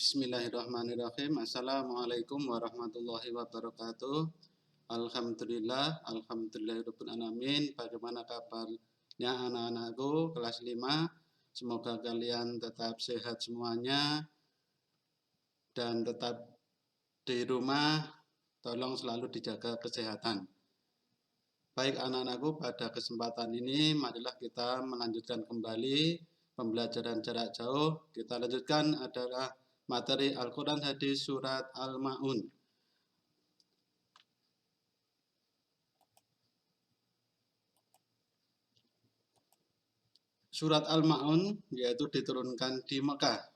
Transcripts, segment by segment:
Bismillahirrahmanirrahim. Assalamualaikum warahmatullahi wabarakatuh. Alhamdulillahirabbil alamin. Bagaimana kabarnya anak-anakku kelas 5? Semoga kalian tetap sehat semuanya dan tetap di rumah. Tolong selalu dijaga kesehatan. Baik anak-anakku, pada kesempatan ini marilah kita melanjutkan kembali pembelajaran jarak jauh. Kita lanjutkan adalah materi Al-Quran Hadis Surat Al-Ma'un. Surat Al-Ma'un yaitu diturunkan di Mekah.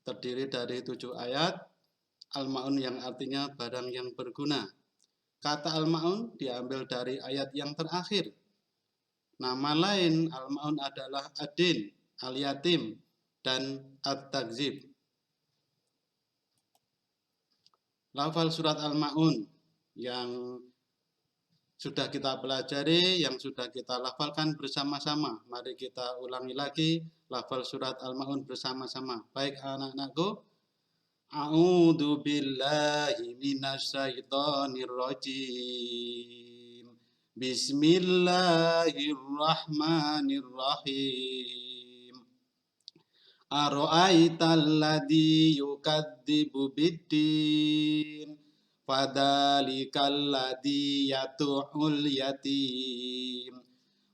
Terdiri dari 7 ayat. Al-Ma'un yang artinya barang yang berguna. Kata Al-Ma'un diambil dari ayat yang terakhir. Nama lain Al-Ma'un adalah Ad-Din, Al-Yatim, dan At-Takzib. Lafal surat Al-Ma'un yang sudah kita pelajari, yang sudah kita lafalkan bersama-sama. Mari kita ulangi lagi lafal surat Al-Ma'un bersama-sama. Baik anak-anakku. A'udzu billahi minasyaitonir rajim. Bismillahirrahmanirrahim. Ara'aital ladzi yukadzibu biddin. Fadzalikal ladzi yatu'ul yatim.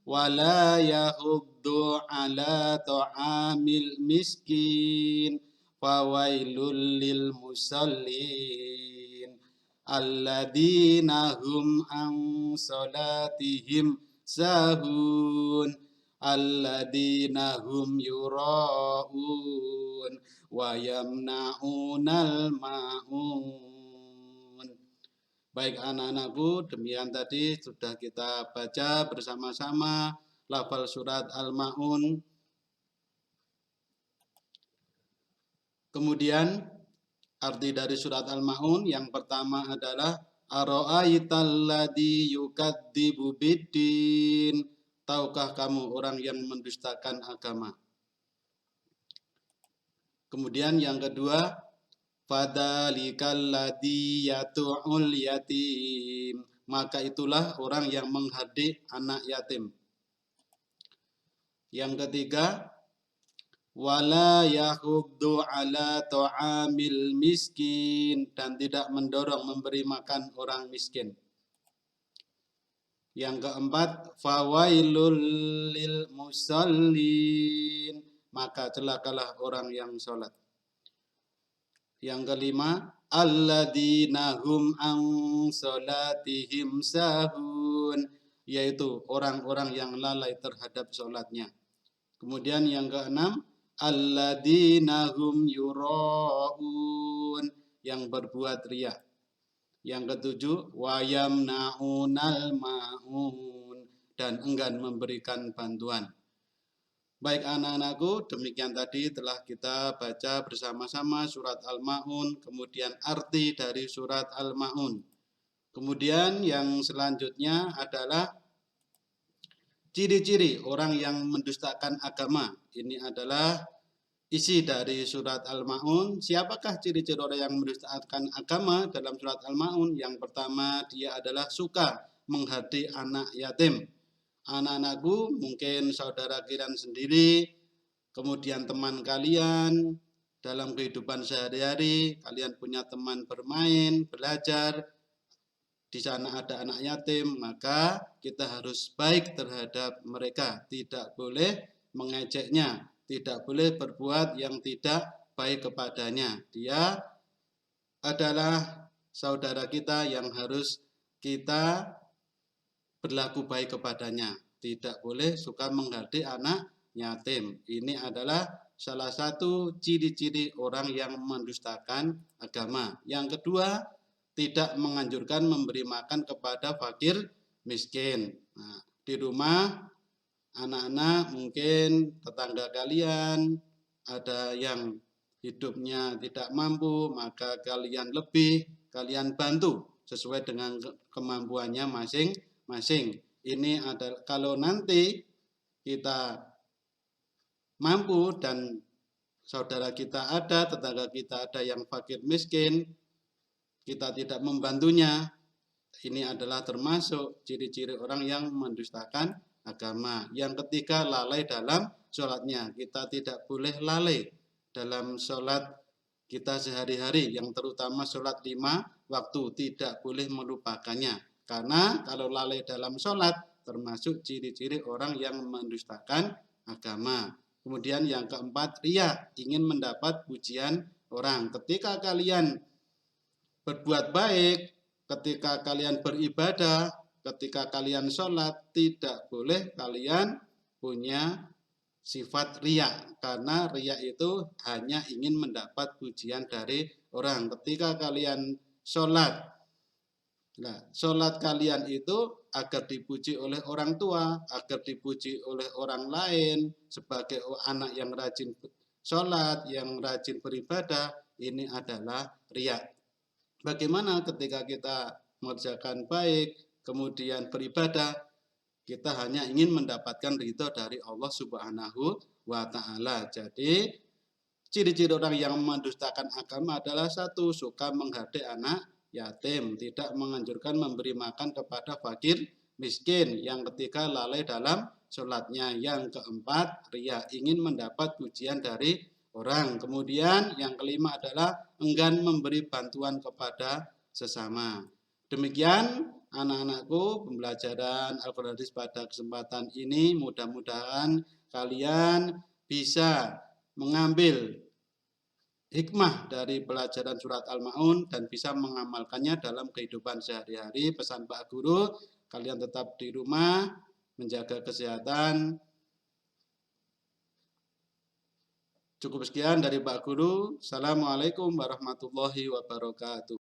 Wala yahuddu ala ta'amil miskin. Fawailul lil musallin. Alladzina hum an salatihim sahun. Alladzina hum yura'un wa yamna'unal ma'un. Baik anak-anakku, demikian tadi sudah kita baca bersama-sama lafal surat Al-Ma'un. Kemudian arti dari surat Al-Ma'un yang pertama adalah Ara'aital ladzi yukadzibu biddin. Tahukah kamu orang yang mendustakan agama? Kemudian yang kedua, Fadzalikal ladzi yatu'ul yatim. Maka itulah orang yang menghardik anak yatim. Yang ketiga, wala yahuddu ala ta'amil miskin, dan tidak mendorong memberi makan orang miskin. Yang keempat, fawailul lil musallin, maka celakalah orang yang sholat. Yang kelima, alladzina hum an sholatihim sahun, yaitu orang-orang yang lalai terhadap sholatnya. Kemudian yang keenam, alladzina hum yura'un, yang berbuat riya. Yang ketujuh, wa yamna'unal ma'un, dan enggan memberikan bantuan. Baik anak-anakku, demikian tadi telah kita baca bersama-sama surat Al-Ma'un, kemudian arti dari surat Al-Ma'un. Kemudian yang selanjutnya adalah ciri-ciri orang yang mendustakan agama. Ini adalah isi dari surat Al-Ma'un. Siapakah ciri-ciri orang yang mendustakan agama dalam surat Al-Ma'un? Yang pertama, dia adalah suka menghardik anak yatim. Anak-anakku, mungkin saudara kalian sendiri, kemudian teman kalian dalam kehidupan sehari-hari, kalian punya teman bermain, belajar, di sana ada anak yatim, maka kita harus baik terhadap mereka. Tidak boleh mengejeknya, tidak boleh berbuat yang tidak baik kepadanya. Dia adalah saudara kita yang harus kita berlaku baik kepadanya. Tidak boleh suka menghardik anak yatim. Ini adalah salah satu ciri-ciri orang yang mendustakan agama. Yang kedua, tidak menganjurkan memberi makan kepada fakir miskin. Nah, di rumah anak-anak mungkin tetangga kalian ada yang hidupnya tidak mampu, maka kalian bantu sesuai dengan kemampuannya masing-masing. Ini adalah kalau nanti kita mampu dan saudara kita ada, tetangga kita ada yang fakir miskin, kita tidak membantunya, ini adalah termasuk ciri-ciri orang yang mendustakan agama. Yang ketiga, lalai dalam sholatnya. Kita tidak boleh lalai dalam sholat kita sehari-hari, yang terutama sholat 5 waktu, tidak boleh melupakannya. Karena kalau lalai dalam sholat, termasuk ciri-ciri orang yang mendustakan agama. Kemudian yang keempat, riya, ingin mendapat pujian orang. Ketika kalian berbuat baik, ketika kalian beribadah, ketika kalian sholat, tidak boleh kalian punya sifat riya, karena riya itu hanya ingin mendapat pujian dari orang. Ketika kalian sholat, nah, sholat kalian itu agar dipuji oleh orang tua, agar dipuji oleh orang lain, sebagai anak yang rajin sholat, yang rajin beribadah, ini adalah riya. Bagaimana ketika kita mengerjakan baik, kemudian beribadah, kita hanya ingin mendapatkan ridho dari Allah Subhanahu wa Ta'ala. Jadi, ciri-ciri orang yang mendustakan agama adalah satu, suka menghadai anak yatim, tidak menganjurkan memberi makan kepada fakir miskin. Yang ketiga, lalai dalam sholatnya. Yang keempat, riya, ingin mendapat pujian dari orang. Kemudian yang kelima adalah enggan memberi bantuan kepada sesama. Demikian anak-anakku, pembelajaran Al-Quran pada kesempatan ini, mudah-mudahan kalian bisa mengambil hikmah dari pelajaran surat Al-Ma'un dan bisa mengamalkannya dalam kehidupan sehari-hari. Pesan Pak Guru, kalian tetap di rumah, menjaga kesehatan. Cukup sekian dari Pak Guru. Assalamualaikum warahmatullahi wabarakatuh.